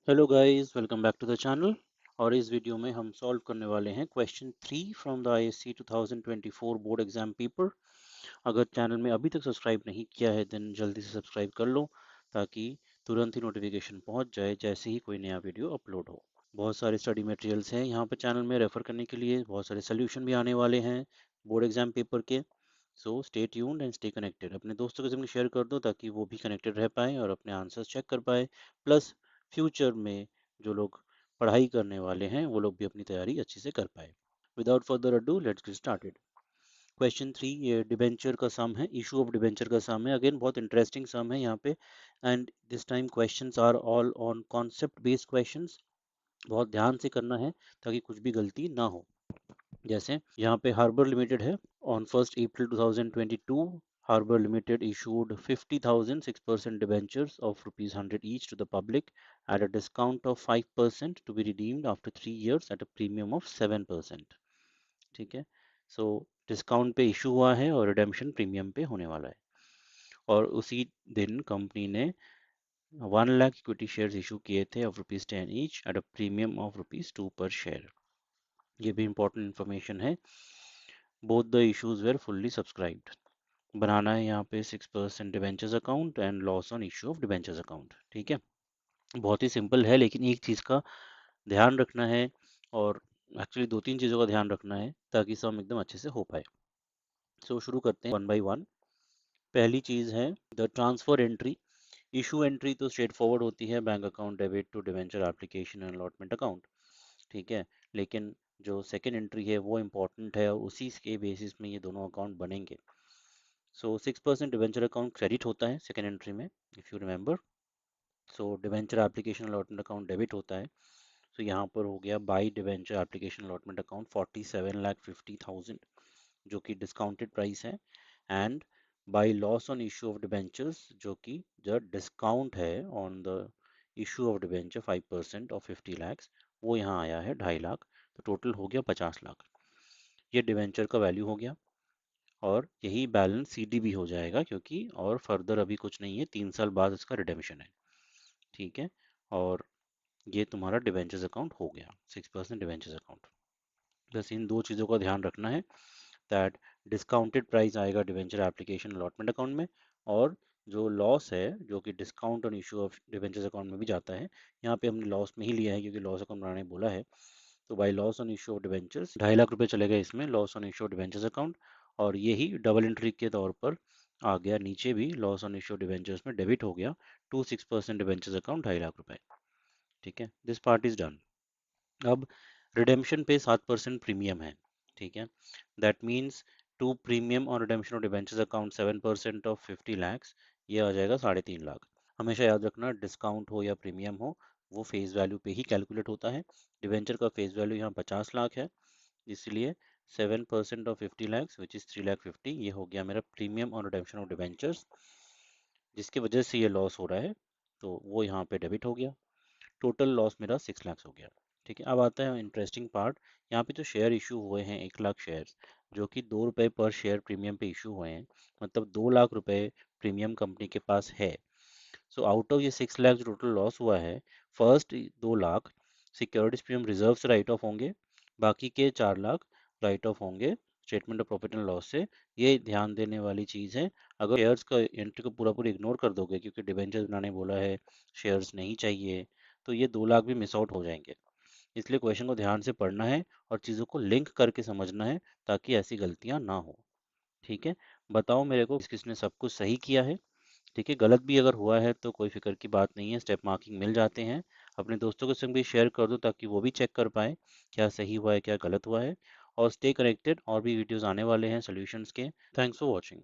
Hello guys, welcome back to the channel. और इस video में हम सॉल्व करने वाले हैं question 3 from the ISC 2024 board exam paper. अगर चैनल में अभी तक सब्सक्राइब नहीं किया है देन जल्दी से सब्सक्राइब कर लो ताकि तुरंत ही नोटिफिकेशन पहुंच जाए जैसे ही कोई नया वीडियो अपलोड हो। बहुत सारे स्टडी मटेरियल्स हैं यहाँ पे चैनल में रेफर करने के लिए, बहुत सारे सोल्यूशन भी आने वाले हैं बोर्ड एग्जाम पेपर के। So stay tuned and stay connected. अपने दोस्तों के साथ शेयर कर दो ताकि वो भी कनेक्टेड रह पाए और अपने आंसर्स चेक कर पाए। प्लस फ्यूचर में जो लोग पढ़ाई करने वाले हैं वो लोग भी अपनी तैयारी अच्छे से कर पाए। Without further ado let's get started. Question 3 ये डिबेंचर का सम है, इशू ऑफ डिबेंचर का सम है। अगेन बहुत इंटरेस्टिंग सम है यहाँ पे। And this time questions are all on concept based questions. बहुत ध्यान से करना है ताकि कुछ भी गलती ना हो। जैसे यहाँ पे हार्बर लिमिटेड है। On 1st April 2022 Harbour Limited issued 50,000 6% debentures of rupees 100 each to the public at a discount of 5% to be redeemed after 3 years at a premium of 7%। ठीक है, सो डिस्काउंट पे इशू हुआ है और redemption premium पे होने वाला है। और उसी दिन कंपनी ने 1 लाख इक्विटी शेयर्स इशू किए थे of ₹10 each at a premium of ₹2 per share. ये भी इंपॉर्टेंट इन्फॉर्मेशन है। Both the issues were fully subscribed. बनाना है यहाँ पे 6% debentures account and loss on issue of debentures account. ठीक है, बहुत ही सिंपल है लेकिन एक चीज़ का ध्यान रखना है, और एक्चुअली दो तीन चीज़ों का ध्यान रखना है ताकि सम एकदम अच्छे से हो पाए। सो शुरू करते हैं वन बाय वन। पहली चीज़ है the transfer entry. Issue entry तो स्ट्रेट फॉरवर्ड होती है, bank account debit to debenture application and allotment account. ठीक है, लेकिन जो सेकेंड एंट्री है वो इम्पोर्टेंट है और उसी के बेसिस में ये दोनों अकाउंट बनेंगे। सो 6% डिवेंचर अकाउंट क्रेडिट होता है सेकेंड एंट्री में, if you remember. So debenture application allotment account debit होता है। सो यहाँ पर हो गया by debenture application allotment account 47,50,000 जो कि डिस्काउंटेड प्राइस है। And by loss on issue of debentures जो कि जो डिस्काउंट है on the issue of debenture 5% of 50 lakhs, वो यहाँ आया है 2.5 लाख। तो टोटल हो गया 50 लाख। ये डिवेंचर का वैल्यू हो गया और यही बैलेंस सीडी भी हो जाएगा क्योंकि और फर्दर अभी कुछ नहीं है, 3 साल बाद इसका रिडेम्पशन है। ठीक है, और ये तुम्हारा डिवेंचर्स अकाउंट हो गया 6% डिवेंचर्स अकाउंट। बस इन दो चीज़ों का ध्यान रखना है दैट डिस्काउंटेड प्राइस आएगा डिवेंचर एप्लीकेशन अलॉटमेंट अकाउंट में, और जो लॉस है जो कि discount on issue of debentures account में भी जाता है, यहाँ पे हमने लॉस में ही लिया है क्योंकि लॉस अकाउंट बनाने बोला है। तो by loss on issue of debentures 2.5 lakh रुपए चले गए इसमें loss on issue of debentures account. और यही डबल एंट्री के तौर पर आ गया नीचे भी, loss on issue of debentures में डेबिट हो गया टू 6% डिवेंचर्स अकाउंट 2.5 लाख रुपए। ठीक है, दिस पार्ट इज डन। अब रिडेम्पशन पे 7% प्रीमियम है। ठीक है, दैट मीन्स टू प्रीमियम और redemption of debentures account 7% of 50 lakhs, ये आ जाएगा 3.5 लाख। हमेशा याद रखना डिस्काउंट हो या प्रीमियम हो वो फेस वैल्यू पे ही कैलकुलेट होता है। डिवेंचर का फेस वैल्यू यहाँ 50 लाख है, इसलिए 7% ऑफ 50 lakhs विच इज 3,50,000, ये हो गया मेरा प्रीमियम और रिडेम्पशन ऑफ डिवेंचर्स जिसकी वजह से ये लॉस हो रहा है। तो वो यहाँ पे डेबिट हो गया। टोटल लॉस मेरा 6 लाख हो गया। ठीक है, अब आता है इंटरेस्टिंग पार्ट। यहाँ पे जो शेयर इशू हुए हैं 1 लाख शेयर जो कि ₹2 पर शेयर प्रीमियम पे इशू हुए हैं, मतलब 2 लाख रुपए प्रीमियम कंपनी के पास है। सो आउट ऑफ ये 6 लाख जो टोटल लॉस हुआ है, first 2 lakh securities premium reserve से राइट ऑफ होंगे, बाकी के 4 लाख राइट ऑफ होंगे statement of profit and loss से। ये ध्यान देने वाली चीज़ है। अगर शेयर्स का एंट्री को पूरा पूरी इग्नोर कर दोगे क्योंकि डिबेंचर्स बनाने बोला है, शेयर्स नहीं चाहिए, तो ये 2 लाख भी मिस आउट हो जाएंगे। इसलिए क्वेश्चन को ध्यान से पढ़ना है और चीज़ों को लिंक करके समझना है ताकि ऐसी गलतियां ना हो। ठीक है, बताओ मेरे को किसने सब कुछ सही किया है। ठीक है, गलत भी अगर हुआ है तो कोई फिक्र की बात नहीं है, स्टेप मार्किंग मिल जाते हैं। अपने दोस्तों के संग भी शेयर कर दो ताकि वो भी चेक कर पाए क्या सही हुआ है क्या गलत हुआ है। और स्टे कनेक्टेड, और भी वीडियोस आने वाले हैं सॉल्यूशंस के। Thanks for watching.